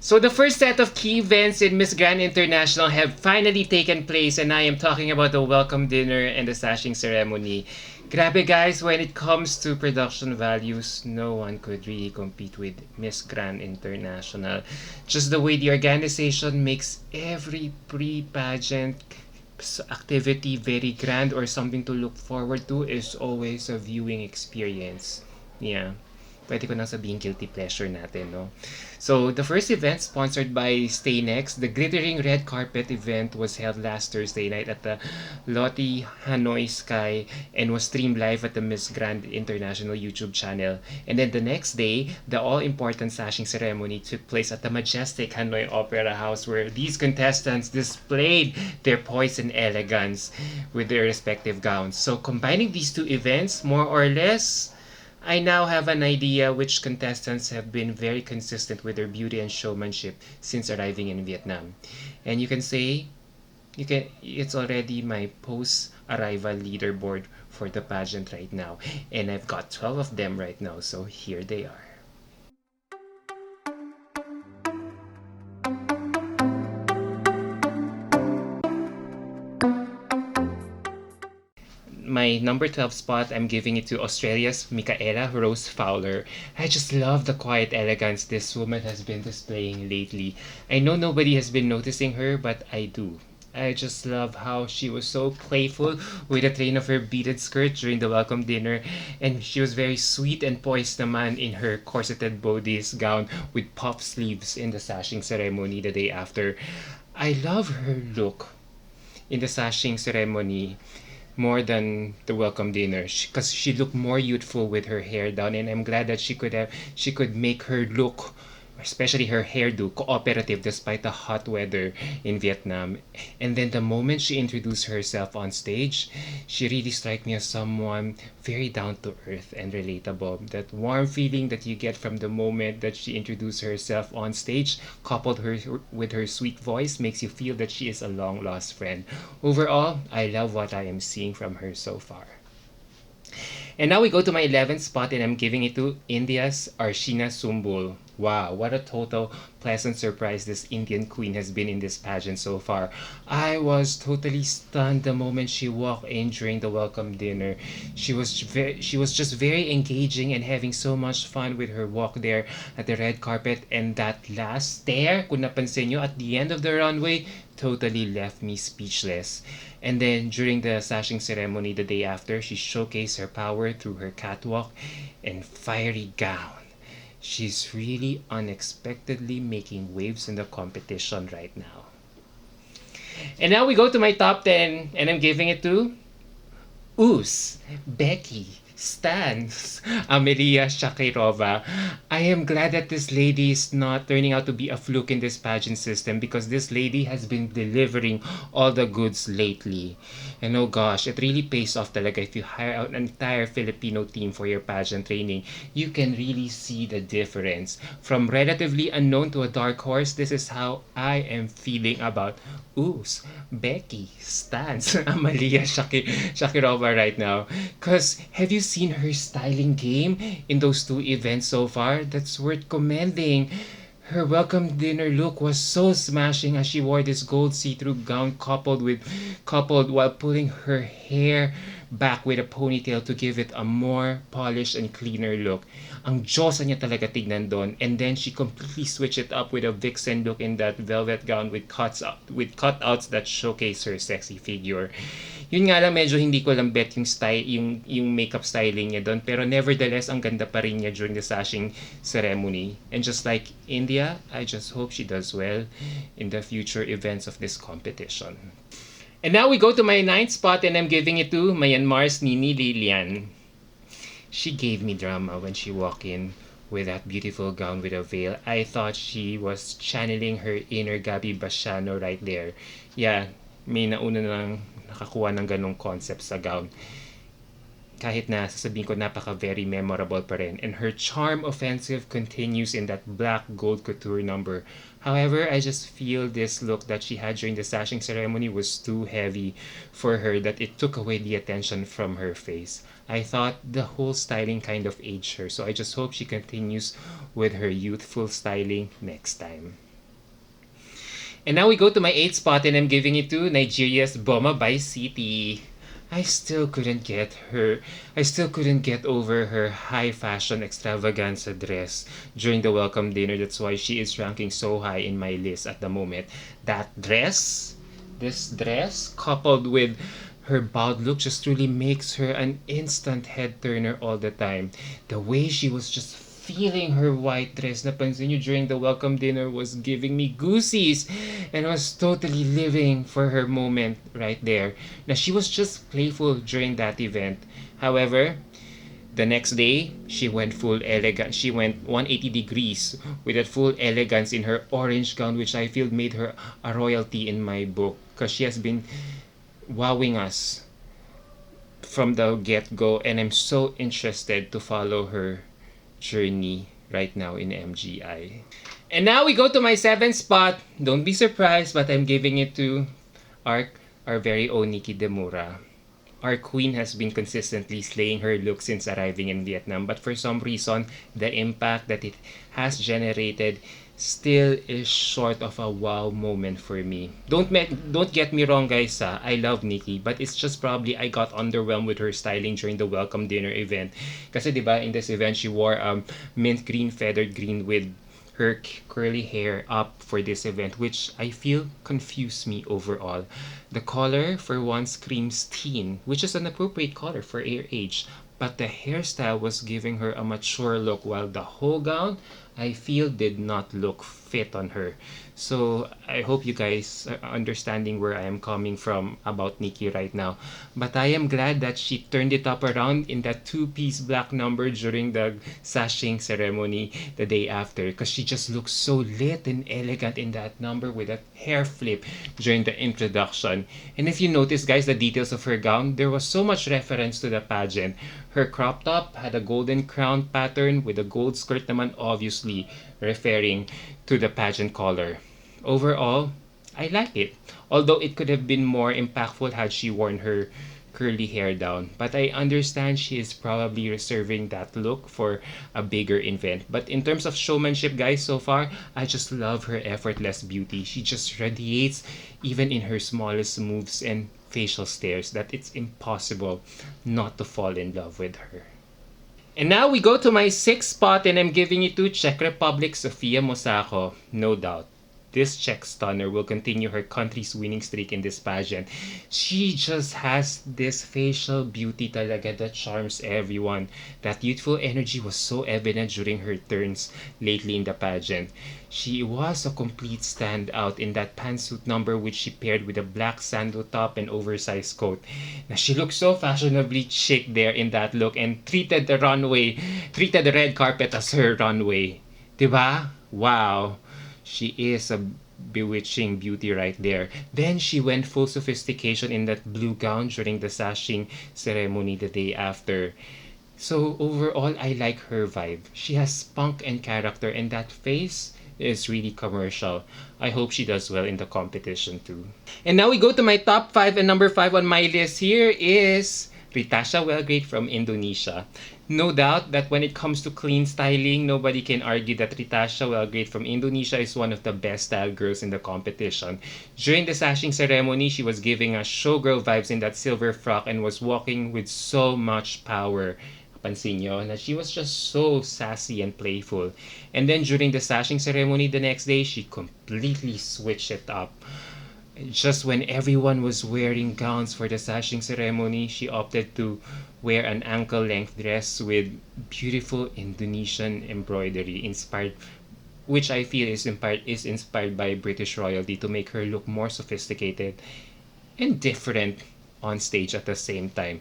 So the first set of key events in Miss Grand International have finally taken place, and I am talking about the welcome dinner and the sashing ceremony. Grabe guys, when it comes to production values, no one could really compete with Miss Grand International. Just the way the organization makes every pre-pageant activity very grand or something to look forward to is always a viewing experience. Yeah. Pwede ko nang sabihin guilty pleasure natin, no? So, the first event sponsored by Stay Next, the glittering red carpet event was held last Thursday night at the Lotte Hanoi Sky and was streamed live at the Miss Grand International YouTube channel. And then the next day, the all-important sashing ceremony took place at the majestic Hanoi Opera House where these contestants displayed their poise and elegance with their respective gowns. So, combining these two events, more or less, I now have an idea which contestants have been very consistent with their beauty and showmanship since arriving in Vietnam. And you can say it's already my post-arrival leaderboard for the pageant right now. And I've got 12 of them right now, so here they are. My number 12 spot, I'm giving it to Australia's Michaela Rose Fowler. I just love the quiet elegance this woman has been displaying lately. I know nobody has been noticing her, but I do. I just love how she was so playful with the train of her beaded skirt during the welcome dinner, and she was very sweet and poised naman in her corseted bodice gown with puff sleeves in the sashing ceremony the day after. I love her look in the sashing ceremony more than the welcome dinner because she looked more youthful with her hair down, and I'm glad that she could make her look, especially her hairdo, cooperative despite the hot weather in Vietnam. And then the moment she introduced herself on stage, she really struck me as someone very down to earth and relatable. That warm feeling that you get from the moment that she introduced herself on stage, coupled her with her sweet voice, makes you feel that she is a long lost friend. Overall, I love what I am seeing from her so far. And now we go to my 11th spot, and I'm giving it to India's Arshina Sumbul. Wow, what a total pleasant surprise this Indian queen has been in this pageant so far. I was totally stunned the moment she walked in during the welcome dinner. She was just very engaging and having so much fun with her walk there at the red carpet, and that last stare, kung napansin nyo, at the end of the runway, totally left me speechless. And then during the sashing ceremony the day after, she showcased her power through her catwalk and fiery gown. She's really unexpectedly making waves in the competition right now. And now we go to my top 10, and I'm giving it to Becky, Stans, Amelia Shakirova. I am glad that this lady is not turning out to be a fluke in this pageant system, because this lady has been delivering all the goods lately. And oh gosh, it really pays off talaga if you hire out an entire Filipino team for your pageant training. You can really see the difference. From relatively unknown to a dark horse, this is how I am feeling about Becky, Stans, Amalia Shakirova right now. Because have you seen her styling game in those two events so far? That's worth commending. Her welcome dinner look was so smashing as she wore this gold see-through gown coupled while pulling her hair back with a ponytail to give it a more polished and cleaner look. Ang Diyosa niya talaga tignan doon. And then she completely switched it up with a vixen look in that velvet gown with cutouts that showcase her sexy figure. Yun nga lang, medyo hindi ko lang bet yung style, yung makeup styling niya doon, pero nevertheless ang ganda pa rin niya during the sashing ceremony. And just like India, I just hope she does well in the future events of this competition. And now we go to my 9th spot, and I'm giving it to Myanmar's Nini Lilian. She gave me drama when she walked in with that beautiful gown with a veil. I thought she was channeling her inner Gabi Bashano right there. Yeah, may nauna lang nakakuha ng ganong concept sa gown. Kahit na sasabihin ko very memorable pa rin. And her charm offensive continues in that black gold couture number. However, I just feel this look that she had during the sashing ceremony was too heavy for her, that it took away the attention from her face. I thought the whole styling aged her, so I just hope she continues with her youthful styling next time. And now we go to my 8th spot and I'm giving it to Nigeria's Boma by City. I still couldn't get her. I still couldn't get over her high fashion extravaganza dress during the welcome dinner. That's why she is ranking so high in my list at the moment. That dress, this dress, coupled with her bowed look, just truly makes her an instant head turner all the time. The way she was just feeling her white dress, napansin nyo during the welcome dinner, was giving me goosies and was totally living for her moment right there. Now, she was just playful during that event. However, the next day, she went full elegant. She went 180 degrees with that full elegance in her orange gown, which I feel made her a royalty in my book because she has been wowing us from the get go, and I'm so interested to follow her journey right now in MGI. And now we go to my 7th spot. Don't be surprised, but I'm giving it to our very own Nikki Demura. Our queen has been consistently slaying her look since arriving in Vietnam, but for some reason, the impact that it has generated still is short of a wow moment for me. Don't get me wrong, guys. I love Nikki, but it's just probably I got underwhelmed with her styling during the welcome dinner event. Kasi 'di ba in this event she wore mint green feathered green with her curly hair up for this event, which I feel confused me overall. The color for one screams teen, which is an appropriate color for her age, but the hairstyle was giving her a mature look, while the whole gown, I feel, did not look fit on her. So I hope you guys are understanding where I am coming from about Nikki right now. But I am glad that she turned it up around in that two-piece black number during the sashing ceremony the day after, because she just looks so lit and elegant in that number with that hair flip during the introduction. And if you notice, guys, the details of her gown, there was so much reference to the pageant. Her crop top had a golden crown pattern with a gold skirt naman, obviously referring to the pageant color. Overall, I like it. Although it could have been more impactful had she worn her curly hair down. But I understand she is probably reserving that look for a bigger event. But in terms of showmanship, guys, so far, I just love her effortless beauty. She just radiates even in her smallest moves and facial stares that it's impossible not to fall in love with her. And now we go to my 6th spot and I'm giving it to Czech Republic Sofia Mosako. No doubt, this Czech stunner will continue her country's winning streak in this pageant. She just has this facial beauty talaga that charms everyone. That youthful energy was so evident during her turns lately in the pageant. She was a complete standout in that pantsuit number, which she paired with a black sandal top and oversized coat. Now, she looked so fashionably chic there in that look and treated the red carpet as her runway. Diba? Wow. She is a bewitching beauty right there. Then she went full sophistication in that blue gown during the sashing ceremony the day after. So overall, I like her vibe. She has spunk and character, and that face is really commercial. I hope she does well in the competition too. And now we go to my top 5, and number 5 on my list here is Ritasha Wellgrade from Indonesia. No doubt that when it comes to clean styling, nobody can argue that Ritasha Wellgrade from Indonesia is one of the best style girls in the competition. During the sashing ceremony, she was giving us showgirl vibes in that silver frock and was walking with so much power. Pansin nyo, na she was just so sassy and playful. And then during the sashing ceremony the next day, she completely switched it up. Just when everyone was wearing gowns for the sashing ceremony, she opted to wear an ankle-length dress with beautiful Indonesian embroidery inspired, which I feel is inspired by British royalty to make her look more sophisticated and different on stage at the same time.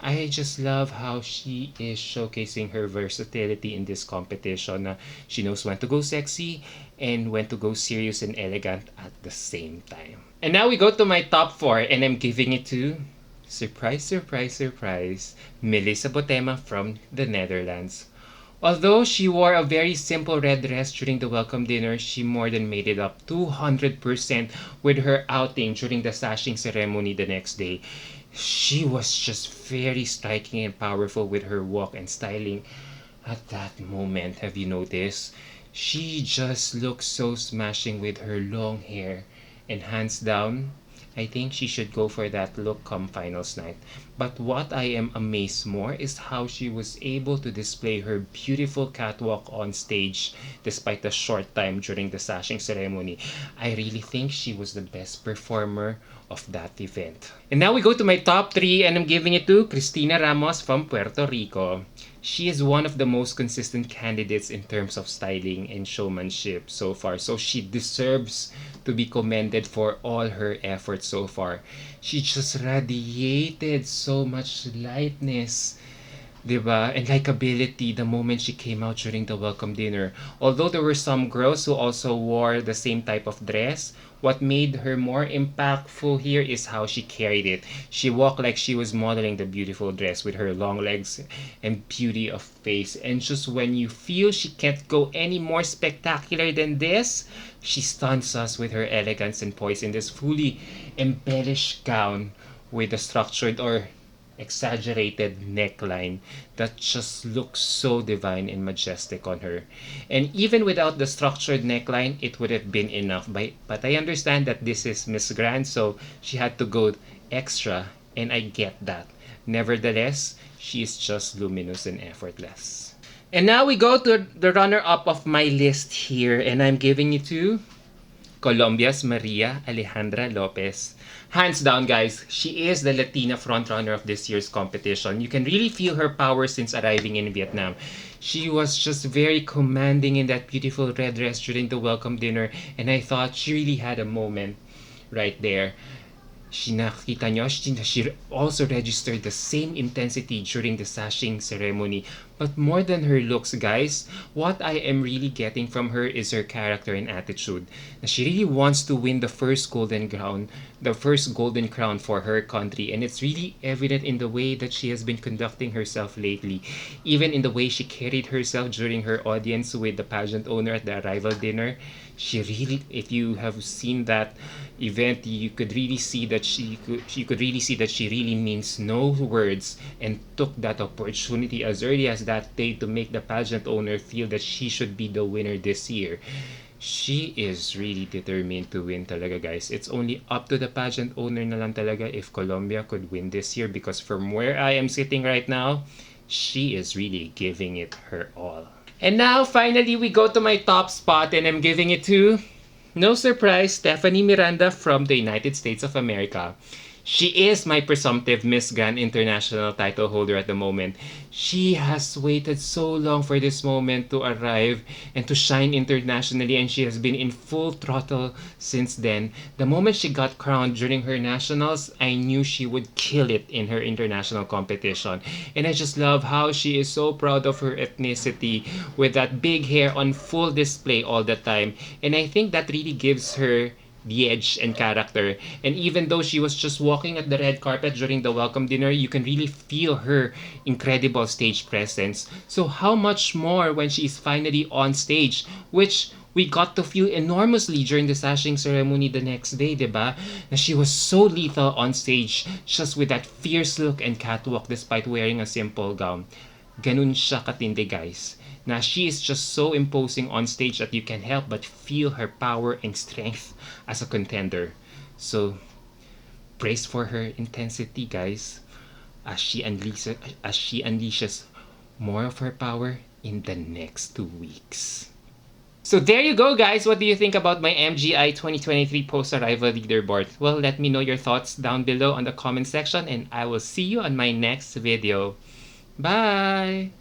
I just love how she is showcasing her versatility in this competition. She knows when to go sexy and when to go serious and elegant at the same time. And now we go to my top 4, and I'm giving it to, surprise, surprise, surprise, Melissa Botema from the Netherlands. Although she wore a very simple red dress during the welcome dinner, she more than made it up 200% with her outing during the sashing ceremony the next day. She was just very striking and powerful with her walk and styling at that moment. Have you noticed? She just looked so smashing with her long hair And hands down, I think she should go for that look come finals night. But what I am amazed more is how she was able to display her beautiful catwalk on stage despite the short time during the sashing ceremony. I really think she was the best performer of that event. And now we go to my top 3, and I'm giving it to Cristina Ramos from Puerto Rico. She is one of the most consistent candidates in terms of styling and showmanship so far. So she deserves to be commended for all her efforts so far. She just radiated so much lightness, 'di ba? And likability the moment she came out during the welcome dinner. Although there were some girls who also wore the same type of dress, what made her more impactful here is how she carried it. She walked like she was modeling the beautiful dress with her long legs and beauty of face. And just when you feel she can't go any more spectacular than this, she stuns us with her elegance and poise in this fully embellished gown with a structured or exaggerated neckline that just looks so divine and majestic on her. And even without the structured neckline, it would have been enough. But I understand that this is Miss Grand, so she had to go extra, and I get that. Nevertheless, she is just luminous and effortless. And now we go to the runner-up of my list here, and I'm giving it to Colombia's Maria Alejandra Lopez. Hands down, guys, she is the Latina frontrunner of this year's competition. You can really feel her power since arriving in Vietnam. She was just very commanding in that beautiful red dress during the welcome dinner, and I thought she really had a moment right there. Nakita nyo, she also registered the same intensity during the sashing ceremony. But more than her looks, guys, what I am really getting from her is her character and attitude. She really wants to win the first golden crown for her country, and it's really evident in the way that she has been conducting herself lately. Even in the way she carried herself during her audience with the pageant owner at the arrival dinner. She really, if you have seen that event, you could really see that she really means no words and took that opportunity as early as that day to make the pageant owner feel that she should be the winner this year. She is really determined to win talaga, guys. It's only up to the pageant owner na lang talaga if Colombia could win this year, because from where I am sitting right now, she is really giving it her all. And now, finally, we go to my top spot, and I'm giving it to, no surprise, Stephanie Miranda from the United States of America. She is my presumptive Miss Grand International title holder at the moment. She has waited so long for this moment to arrive and to shine internationally, and she has been in full throttle since then. The moment she got crowned during her nationals, I knew she would kill it in her international competition. And I just love how she is so proud of her ethnicity with that big hair on full display all the time. And I think that really gives her the edge and character. And even though she was just walking at the red carpet during the welcome dinner, you can really feel her incredible stage presence. So how much more when she is finally on stage, which we got to feel enormously during the sashing ceremony the next day, diba? Na she was so lethal on stage, just with that fierce look and catwalk despite wearing a simple gown. Ganun siya katindi, guys. Now, she is just so imposing on stage that you can help but feel her power and strength as a contender. So, praise for her intensity, guys, as she unleashes more of her power in the next 2 weeks. So there you go, guys. What do you think about my MGI 2023 post-arrival leaderboard? Well, let me know your thoughts down below on the comment section, and I will see you on my next video. Bye!